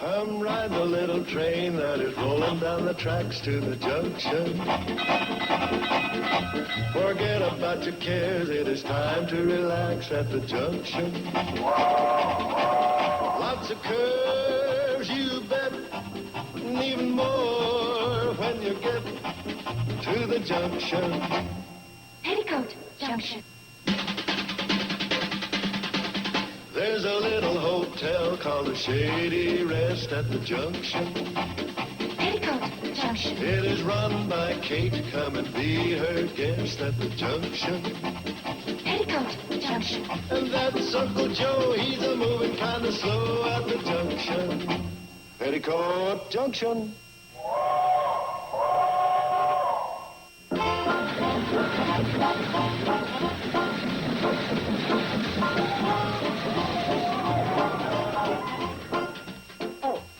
I'm riding a little train that is rolling down the tracks to the junction. Forget about your cares, it is time to relax at the junction. Lots of curves, you bet, and even more when you get to the junction. Petticoat Junction. There's a little hotel called the Shady Rest at the junction. Petticoat Junction. It is run by Kate. Come and be her guest at the junction. Petticoat Junction. And that's Uncle Joe. He's a moving kind of slow at the junction. Petticoat Junction.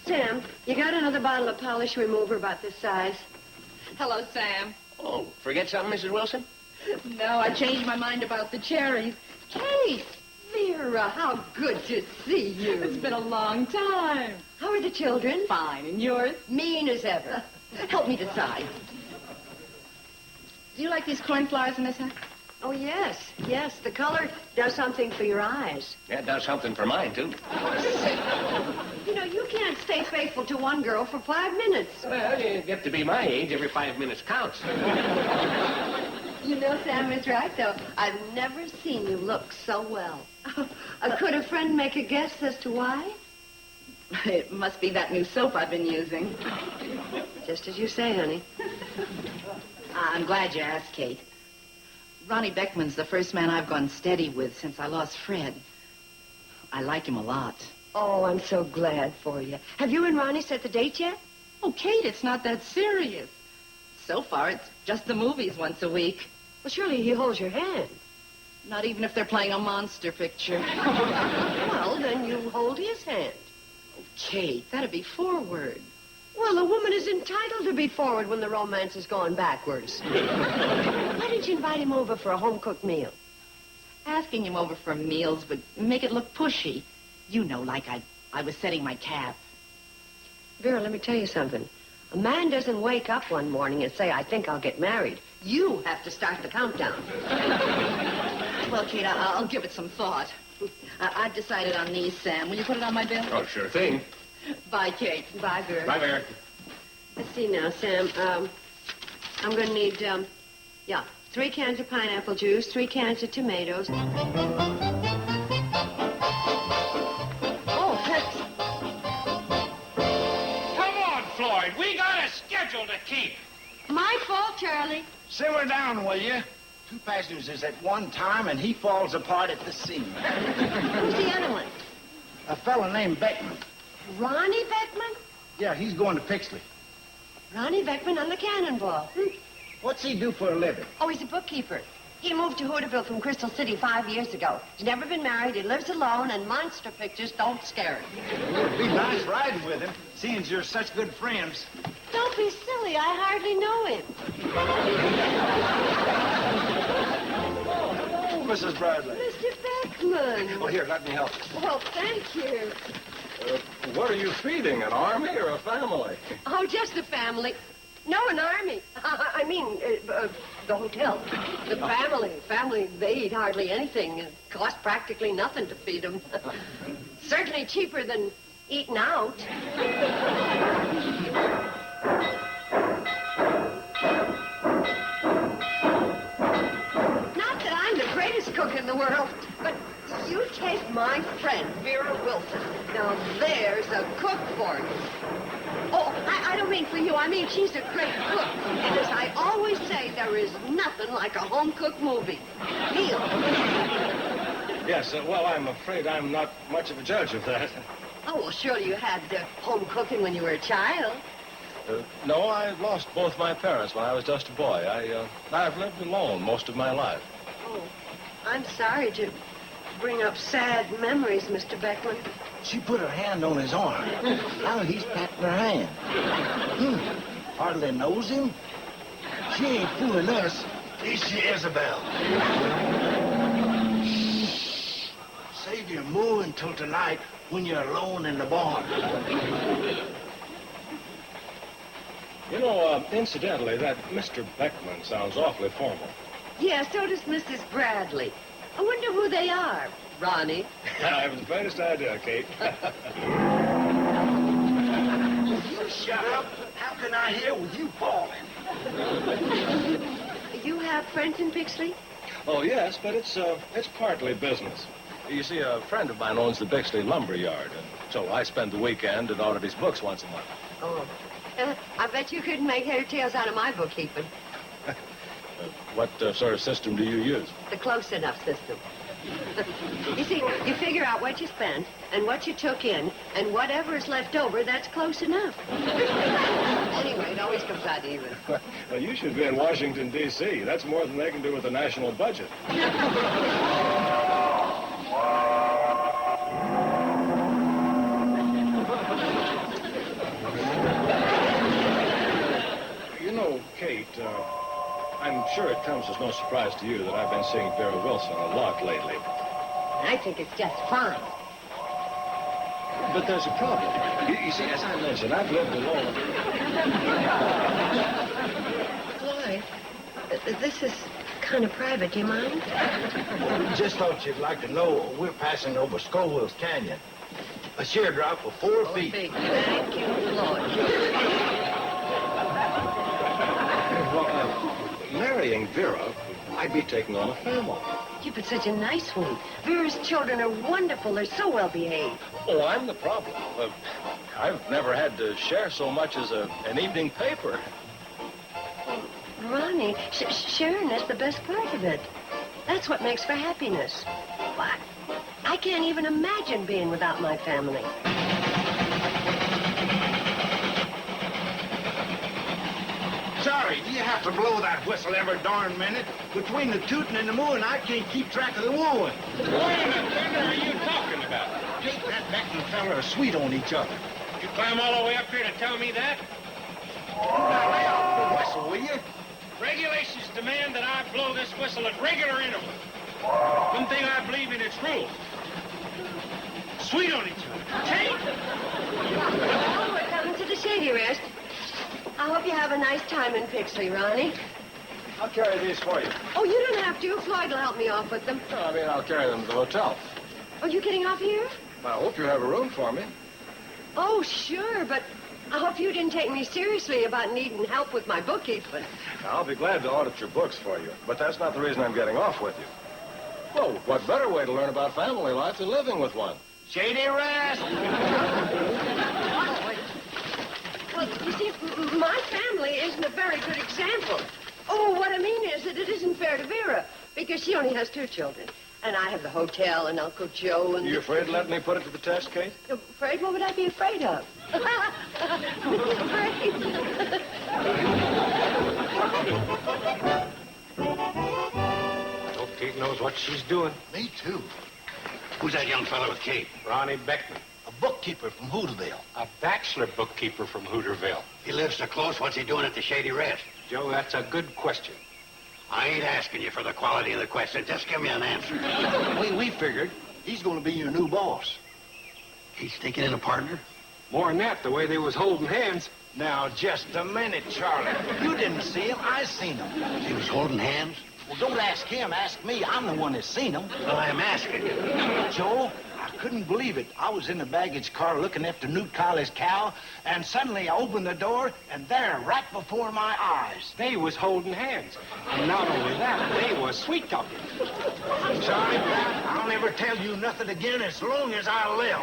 Sam, you got another bottle of polish remover about this size? Hello, Sam. Oh, forget something, Mrs. Wilson? No, I changed my mind about the cherries. Case! Vera, how good to see you. It's been a long time. How are the children? Fine, and yours? Mean as ever. Help me decide. Do you like these cornflowers in this hat? Oh, yes. Yes, the color does something for your eyes. Yeah, it does something for mine, too. You know, you can't stay faithful to one girl for 5 minutes. Well, you get to be my age, every 5 minutes counts. You know, Sam is right, though. I've never seen you look so well. Could a friend make a guess as to why? It must be that new soap I've been using. Just as you say, honey. I'm glad you asked, Kate. Ronnie Beckman's the first man I've gone steady with since I lost Fred. I like him a lot. Oh, I'm so glad for you. Have you and Ronnie set the date yet? Oh, Kate, it's not that serious. So far, it's just the movies once a week. Well, surely he holds your hand. Not even if they're playing a monster picture. Well, then you hold his hand. Oh, Kate, that'd be forward. Well, a woman is entitled to be forward when the romance is going backwards. Why didn't you invite him over for a home-cooked meal? Asking him over for meals would make it look pushy. You know, like I was setting my cap. Vera, let me tell you something. A man doesn't wake up one morning and say, I think I'll get married. You have to start the countdown. Well, Kate, I'll give it some thought. I've decided on these, Sam. Will you put it on my bill? Oh, sure thing. Bye, Kate. Bye, Vera. Bye, Mary. Let's see now, Sam. I'm going to need, 3 cans of pineapple juice, 3 cans of tomatoes. Oh, Pepsi. Come on, Floyd. We got a schedule to keep. My fault, Charlie. Simmer down, will you? 2 passengers at one time, and he falls apart at the seam. Who's the other one? A fellow named Beckman. Ronnie Beckman? Yeah, he's going to Pixley. Ronnie Beckman on the Cannonball. What's he do for a living? Oh, he's a bookkeeper. He moved to Hooterville from Crystal City 5 years ago. He's never been married, he lives alone, and monster pictures don't scare him. It'd be nice riding with him, seeing you're such good friends. Don't be silly, I hardly know him. Oh, Mrs. Bradley. Mr. Beckman. Oh, here, let me help. Well, thank you. What are you feeding, an army or a family? Oh, just a family. No, an army. I mean, the hotel. The family, they eat hardly anything. It costs practically nothing to feed them. Certainly cheaper than eating out. Not that I'm the greatest cook in the world, but you take my friend, Vera Wilson. Now, there's a cook for you. Oh, I don't mean for you. I mean, she's a great cook. And as I always say, there is nothing like a home-cooked movie. Neil. Yes, well, I'm afraid I'm not much of a judge of that. Oh, well, surely you had home cooking when you were a child. No, I lost both my parents when I was just a boy. I've lived alone most of my life. Oh, I'm sorry to bring up sad memories, Mr. Beckman. She put her hand on his arm. Now he's patting her hand. Hardly knows him. She ain't fooling us. Is she, Isabel? Shh. Save your moo until tonight when you're alone in the barn. You know, incidentally, that Mr. Beckman sounds awfully formal. Yeah, so does Mrs. Bradley. I wonder who they are, Ronnie. I haven't the faintest idea, Kate. You shut up. How can I hear with you bawling? You have friends in Bixley? Oh, yes, but it's partly business. You see, a friend of mine owns the Bixley Lumber Yard, and so I spend the weekend and audit his books once a month. Oh. I bet you couldn't make head or tails out of my bookkeeping. What sort of system do you use? The close enough system. You see, you figure out what you spent and what you took in, and whatever is left over, that's close enough. Anyway, it always comes out even. Well, you should be in Washington, D.C. That's more than they can do with the national budget. You know, Kate, I'm sure it comes as no surprise to you that I've been seeing Vera Wilson a lot lately. I think it's just fine. But there's a problem. You see, as I mentioned, I've lived alone. Floyd, this is kind of private. Do you mind? Just thought you'd like to know we're passing over Scoville's Canyon. A sheer drop of 4 feet. Big. Thank you, Floyd. Well, marrying Vera, I'd be taking on a family. You've been such a nice one. Vera's children are wonderful. They're so well behaved. Oh, I'm the problem. I've never had to share so much as an evening paper. Ronnie, sharing is the best part of it. That's what makes for happiness. Why, I can't even imagine being without my family. Sorry, do you have to blow that whistle every darn minute? Between the tooting and the mooing, I can't keep track of the wooing. What in the thunder are you talking about? Kate and that Beckman fella are sweet on each other. You climb all the way up here to tell me that? Now lay off the whistle, will you? Regulations demand that I blow this whistle at regular intervals. One thing I believe in, its rules. Sweet on each other. Kate! Oh, we're coming to the Shady Rest. I hope you have a nice time in Pixley, Ronnie. I'll carry these for you. Oh, you don't have to. Floyd will help me off with them. No, I mean, I'll carry them to the hotel. Oh, you getting off here? I hope you have a room for me. Oh, sure, but I hope you didn't take me seriously about needing help with my bookkeeping. I'll be glad to audit your books for you, but that's not the reason I'm getting off with you. Well, what better way to learn about family life than living with one? Shady Rest! Well, you see, my family isn't a very good example. Oh, what I mean is that it isn't fair to Vera, because she only has 2 children. And I have the hotel and Uncle Joe and... You afraid to let me put it to the test, Kate? Afraid? What would I be afraid of? Afraid? I hope Kate knows what she's doing. Me too. Who's that young fellow with Kate? Ronnie Beckman, A bookkeeper from Hooterville. a bachelor bookkeeper from Hooterville. He lives so close. What's he doing at the Shady Rest? Joe, that's a good question. I ain't asking you for the quality of the question. Just give me an answer. We figured he's going to be your new boss. He's taking in a partner? More than that, the way they was holding hands. Now, just a minute, Charlie. You didn't see him. I seen him. He was holding hands? Well, don't ask him. Ask me. I'm the one that's seen him. Well, I'm asking you. Joe, I couldn't believe it. I was in the baggage car looking after Newt Colley's cow, and suddenly I opened the door, and there, right before my eyes. They was holding hands. And not only that, they was sweet talking. Charlie, I'll never tell you nothing again as long as I live.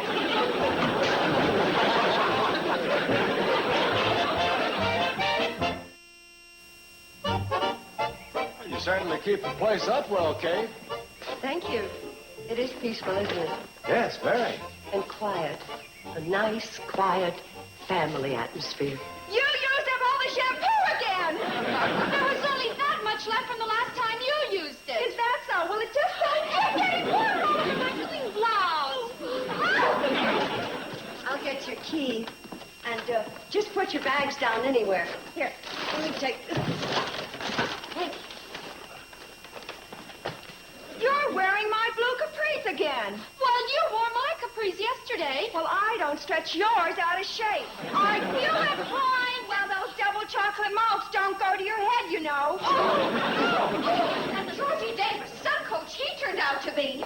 You certainly keep the place up well, Kate. Thank you. It is peaceful, isn't it? Yes, very. And quiet. A nice, quiet, family atmosphere. You used up all the shampoo again! There was only that much left from the last time you used it. Is that so? Well, it just so... You're getting water all over my clean blouse. I'll get your key. And just put your bags down anywhere. Here, let me take this. Hey, You're wearing my blue capris again. Well, you wore my capris hers yesterday. Well, I don't stretch yours out of shape. Are you implying? Well, those double chocolate malts don't go to your head, you know. And Georgie Davis, some coach he turned out to be.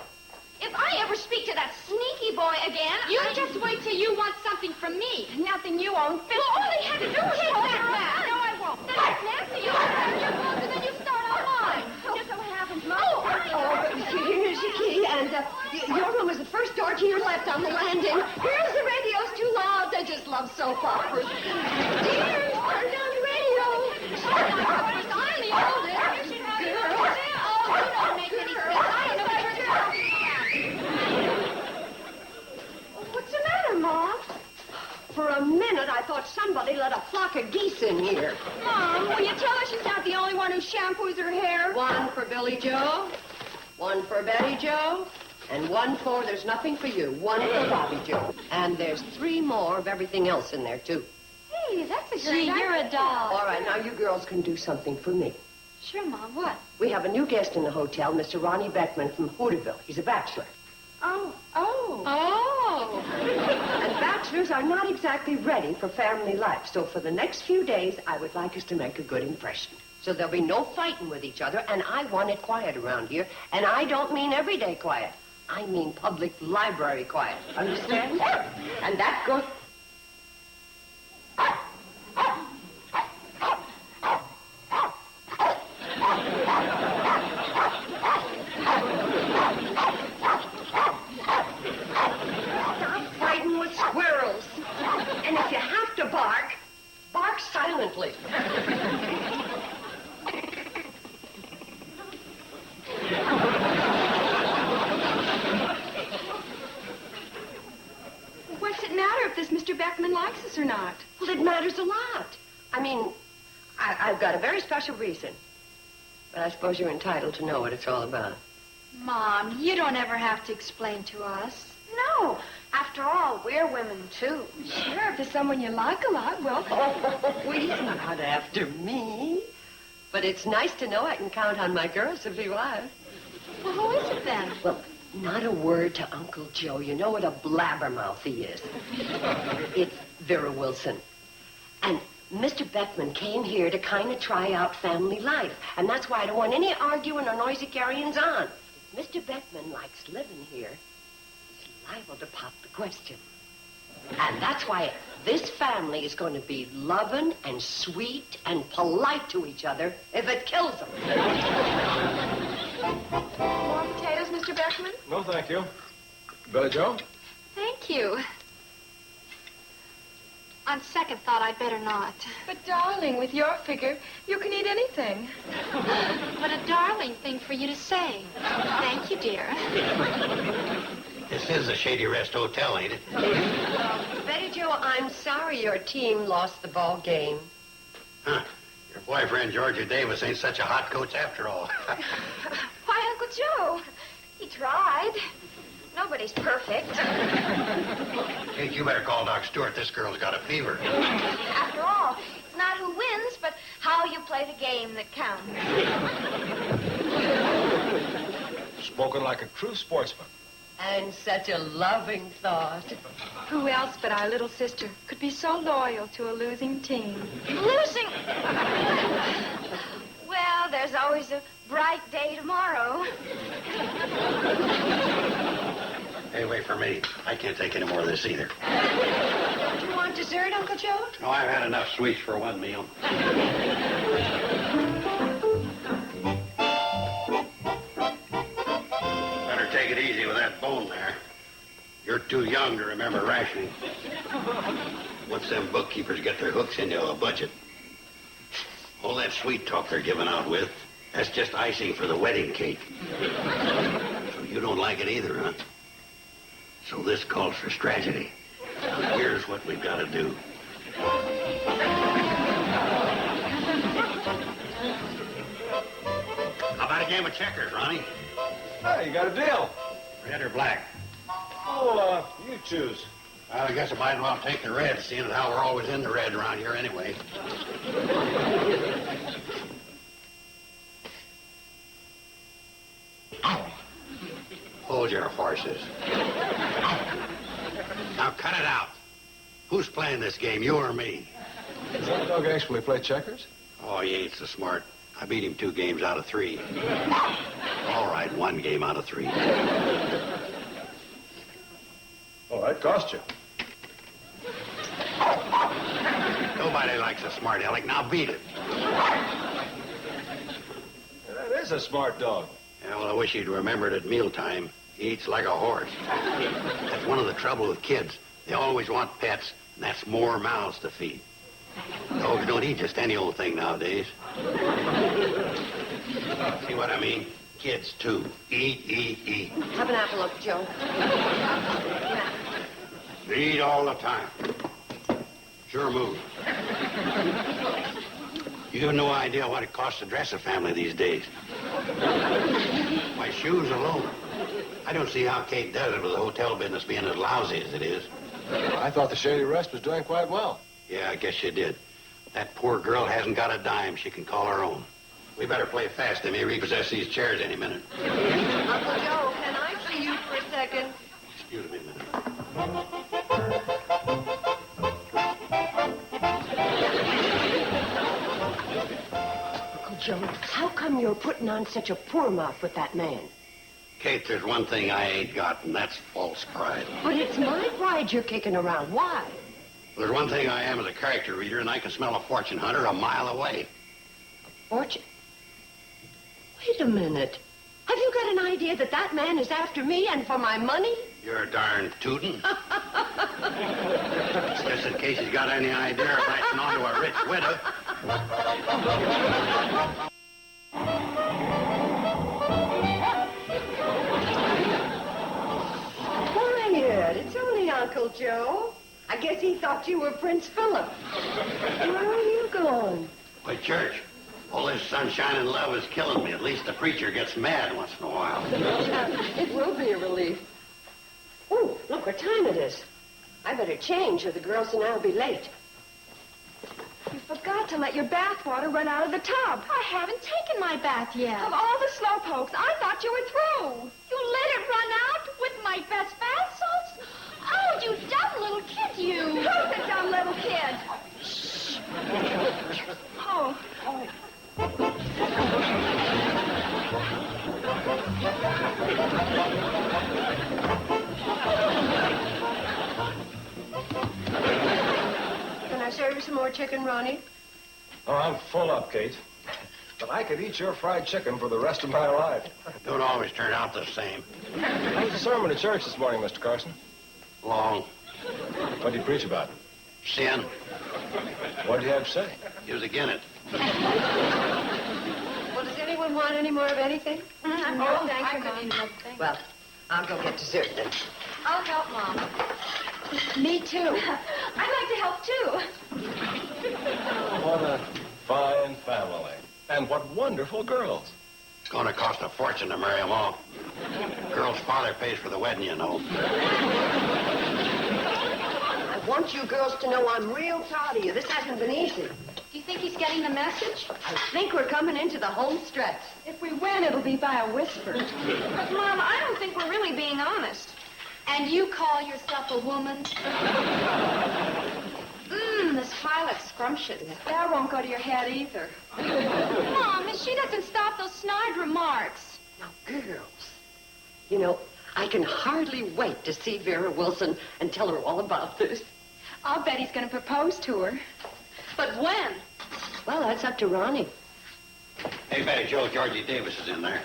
If I ever speak to that sneaky boy again, you just wait till you want something from me. Nothing you own. Well, all they had to do was hold that man. No, I won't. Then Miss Nancy, you start your book and then you start on mine. Just so happens, Mom. Oh, here's your key, and your room is the first door to your left on the landing. Here's the radio's too loud. They just love soap operas. Dears, turn down the radio. I'm the oldest. You should have your own. Oh, you don't make any sense. I don't know what you're talking about. What's the matter, Mom? For a minute, I thought somebody let a flock of geese in here. Mom, will you tell her she's not the only one who shampoos her hair? One for Billy Joe, one for Betty Joe, and one for there's nothing for you. One for Bobby Joe. And there's 3 more of everything else in there, too. Hey, that's a great idea. You're a doll. All right, now you girls can do something for me. Sure, Mom. What? We have a new guest in the hotel, Mr. Ronnie Beckman from Hooterville. He's a bachelor. Oh. And bachelors are not exactly ready for family life. So for the next few days, I would like us to make a good impression. So there'll be no fighting with each other, and I want it quiet around here. And I don't mean everyday quiet. I mean public library quiet. Understand? And that goes... Squirrels. And if you have to bark, bark silently. What's it matter if this Mr. Beckman likes us or not? Well, it matters a lot. I mean, I've got a very special reason. But I suppose you're entitled to know what it's all about. Mom, you don't ever have to explain to us. No. After all, we're women, too. Sure, if there's someone you like a lot, well... Oh, he's not after me. But it's nice to know I can count on my girls to be wives. Well, who is it then? Well, not a word to Uncle Joe. You know what a blabbermouth he is. It's Vera Wilson. And Mr. Beckman came here to kind of try out family life. And that's why I don't want any arguing or noisy carryings on. If Mr. Beckman likes living here, liable to pop the question. And that's why this family is going to be loving and sweet and polite to each other if it kills them. More potatoes, Mr. Beckman? No, thank you. Billy Joe? Thank you. On second thought, I'd better not. But, darling, with your figure, you can eat anything. What a darling thing for you to say. Thank you, dear. This is the Shady Rest Hotel, ain't it? Betty Jo, I'm sorry your team lost the ball game. Huh. Your boyfriend, Georgia Davis, ain't such a hot coach after all. Why, Uncle Joe? He tried. Nobody's perfect. Kate, you better call Doc Stewart. This girl's got a fever. After all, it's not who wins, but how you play the game that counts. Spoken like a true sportsman. And such a loving thought. Who else but our little sister could be so loyal to a losing team? Losing... Well, there's always a bright day tomorrow. Hey, wait for me. I can't take any more of this either. Do you want dessert, Uncle Joe? No, I've had enough sweets for one meal. Better take it easy with that bone there. You're too young to remember rationing. Once them bookkeepers get their hooks into a budget, all that sweet talk they're giving out with, that's just icing for the wedding cake. So you don't like it either, huh? So this calls for strategy. Now here's what we've got to do. How about a game of checkers, Ronnie? Hey, you got a deal. Red or black? Oh, you choose. Well, I guess I might as well take the red, seeing as how we're always in the red around here anyway. Hold your horses. Now cut it out. Who's playing this game, you or me? Does that dog actually play checkers? Oh, he ain't so smart. I beat him 2 games out of 3. All right, 1 game out of 3. Oh, that cost you. Nobody likes a smart aleck. Now beat it. That is a smart dog. Yeah, well, I wish he'd remembered at mealtime. He eats like a horse. That's one of the trouble with kids. They always want pets, and that's more mouths to feed. Dogs don't eat just any old thing nowadays. See what I mean? Kids, too. Eat, eat, eat. Have an apple, Uncle Joe. Eat all the time. Sure move. You have no idea what it costs to dress a family these days. My shoes alone. I don't see how Kate does it with the hotel business being as lousy as it is. I thought the Shady Rest was doing quite well. Yeah, I guess you did. That poor girl hasn't got a dime she can call her own. We better play fast. They may repossess these chairs any minute. Uncle Joe, can I see you for a second? Excuse me a minute. Uncle Joe, how come you're putting on such a poor mouth with that man? Kate, there's one thing I ain't got, and that's false pride. But it's my pride you're kicking around. Why? There's one thing I am as a character reader, and I can smell a fortune hunter a mile away. Fortune? Wait a minute. Have you got an idea that that man is after me and for my money? You're darn tootin'. Just in case he's got any idea of latching onto a rich widow. Quiet. It's only Uncle Joe. I guess he thought you were Prince Philip. Where are you going? Why, church. All this sunshine and love is killing me. At least the preacher gets mad once in a while. It will be a relief. Oh, look what time it is. I better change or the girls and I'll be late. You forgot to let your bath water run out of the tub. I haven't taken my bath yet. Of all the slowpokes, I thought you were through. You let it run out with my best bath salts? Oh, you dumb little kid, you. Who's a dumb little kid? Shh. Oh. Can I serve you some more chicken, Ronnie? Oh, I'm full up, Kate. But I could eat your fried chicken for the rest of my life. Don't always turn out the same. How was the sermon at church this morning, Mr. Carson? Long. What did you preach about? Sin. What did you have to say? He was again it. Well, does anyone want any more of anything? No, thank you, Mom. Well, I'll go get dessert then. I'll help, Mom. Me too. I'd like to help, too. What a fine family. And what wonderful girls. It's going to cost a fortune to marry them all. Girl's father pays for the wedding, you know. I want you girls to know I'm real proud of you. This hasn't been easy. Do you think he's getting the message? I think we're coming into the home stretch. If we win, it'll be by a whisper. But, Mom, I don't think we're really being honest. And you call yourself a woman? This violet's scrumptious. That won't go to your head either. Mom, if she doesn't stop those snide remarks. Now, girls, you know, I can hardly wait to see Vera Wilson and tell her all about this. I'll bet he's going to propose to her. But when? Well, that's up to Ronnie. Hey, Betty Joe, Georgie Davis is in there.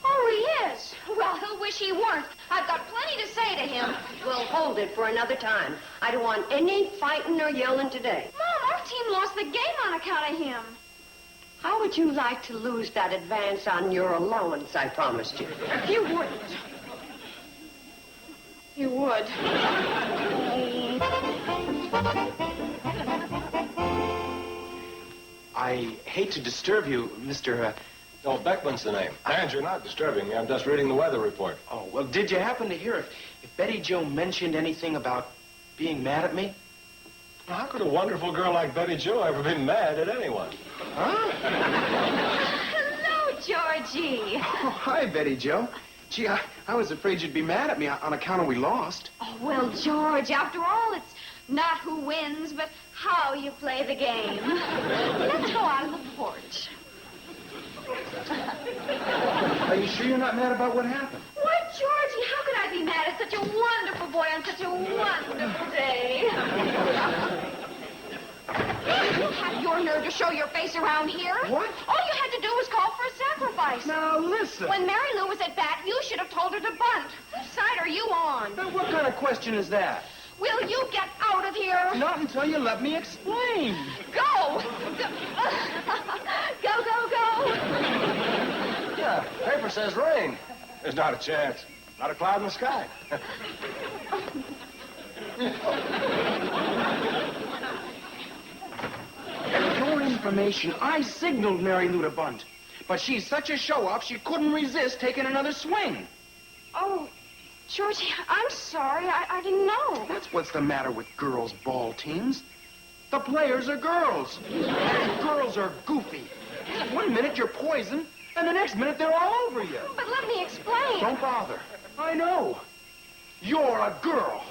Oh, he is. Well, he'll wish he weren't. I've got plenty to say to him. We'll hold it for another time. I don't want any fighting or yelling today. Mom, our team lost the game on account of him. How would you like to lose that advance on your allowance I promised you? You wouldn't. You would. I hate to disturb you, Mr. No, Beckman's the name. And you're not disturbing me. I'm just reading the weather report. Oh, well, did you happen to hear if Betty Jo mentioned anything about being mad at me? How could a wonderful girl like Betty Jo ever be mad at anyone? Huh? Hello, Georgie. Oh, hi, Betty Jo. Gee, I was afraid you'd be mad at me on account of we lost. Oh, well, George, after all, it's not who wins, but how you play the game. That's how I look for it. Are you sure you're not mad about what happened? Why, Georgie, how could I be mad at such a wonderful boy on such a wonderful day? You have your nerve to show your face around here. What? All you had to do was call for a sacrifice. Now, listen. When Mary Lou was at bat, you should have told her to bunt. Whose side are you on? Now, what kind of question is that? Will you get out of here? Not until you let me explain. Go! Go, go, go! Yeah, paper says rain. There's not a chance. Not a cloud in the sky. For your information, I signaled Mary Lou to bunt. But she's such a show-off, she couldn't resist taking another swing. Oh, Georgie, I'm sorry. I didn't know. That's what's the matter with girls' ball teams. The players are girls. And girls are goofy. One minute you're poison, and the next minute they're all over you. But let me explain. Don't bother. I know. You're a girl.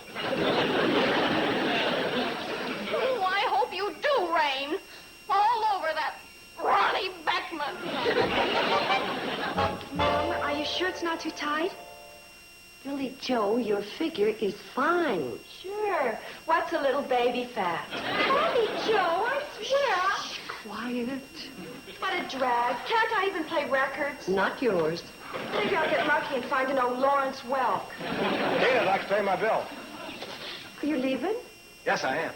Oh, I hope you do rain. All over that Ronnie Beckman. Mom, are you sure it's not too tight? Billy Joe, your figure is fine. Sure. What's a little baby fat? Mommy Joe, I swear. Quiet. What a drag. Can't I even play records? Not yours. Maybe I'll get lucky and find an old Lawrence Welk. Kate, I'd like to pay my bill. Are you leaving? Yes, I am.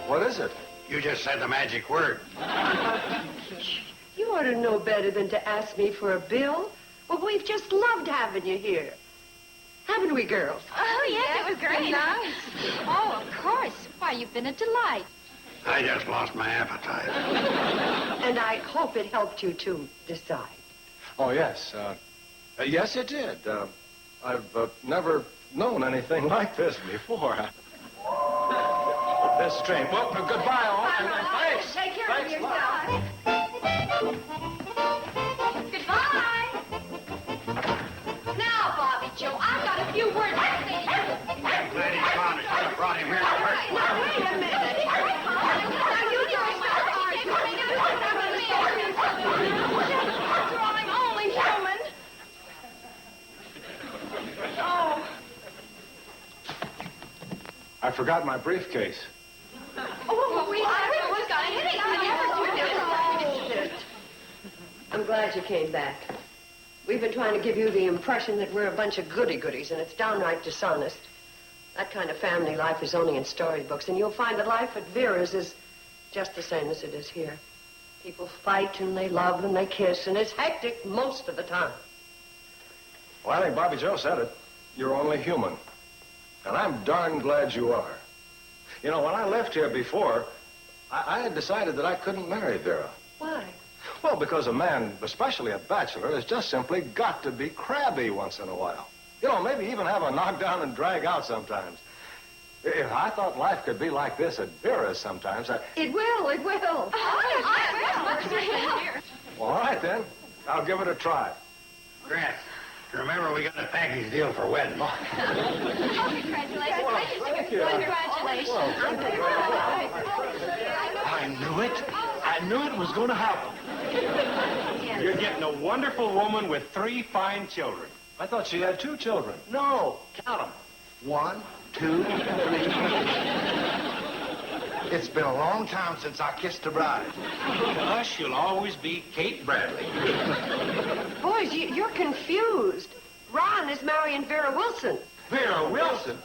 What is it? You just said the magic word. You ought to know better than to ask me for a bill. Well, we've just loved having you here. Haven't we, girls? Oh, yes, it was great. Nice. Oh, of course. Why, you've been a delight. I just lost my appetite. And I hope it helped you to decide. Oh, yes. Yes, it did. I've never known anything like this before. This train. Well, goodbye, all. And thanks. Take care Thanks of a lot. yourself. Goodbye. Now, Bobby Joe, I've got a few words to say to you. I'm glad he found it. Could have brought him here in the first place. Now, wait a minute. Now, you know After all, I'm only human. Oh. I forgot my briefcase. Oh, we was got anything. I'm glad you came back. We've been trying to give you the impression that we're a bunch of goody-goodies, and it's downright dishonest. That kind of family life is only in storybooks, and you'll find that life at Vera's is just the same as it is here. People fight, and they love, and they kiss, and it's hectic most of the time. Well, I think Bobby Joe said it. You're only human. And I'm darn glad you are. You know, when I left here before, I had decided that I couldn't marry Vera. Why? Well, because a man, especially a bachelor, has just simply got to be crabby once in a while. You know, maybe even have a knockdown and drag out sometimes. If I thought life could be like this at Vera's sometimes, It will. Well, all right, then. I'll give it a try. Grant, remember we got a package deal for wedding. Oh, congratulations. Thank you. Congratulations. I knew it. I knew it was going to happen. You're getting a wonderful woman with 3 fine children. I thought she had 2 children. No, count them. 1, 2, 3. It's been a long time since I kissed a bride. To us, you'll always be Kate Bradley. Boys, you're confused. Ron is marrying Vera Wilson. Vera Wilson.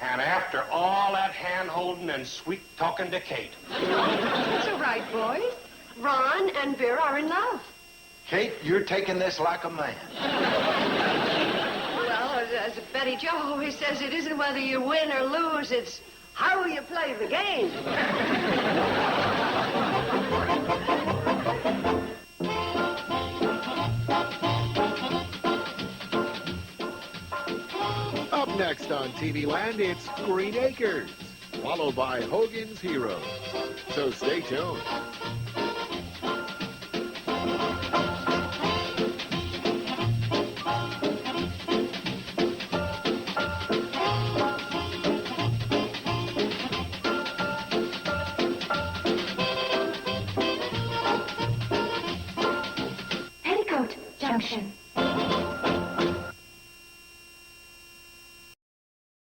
And after all that hand-holding and sweet-talking to Kate. That's all right, boys. Ron and Vera are in love. Kate, you're taking this like a man. Well, as Betty Jo always says, it isn't whether you win or lose, it's how you play the game. Up next on TV Land, it's Green Acres, followed by Hogan's Heroes. So stay tuned. Junction.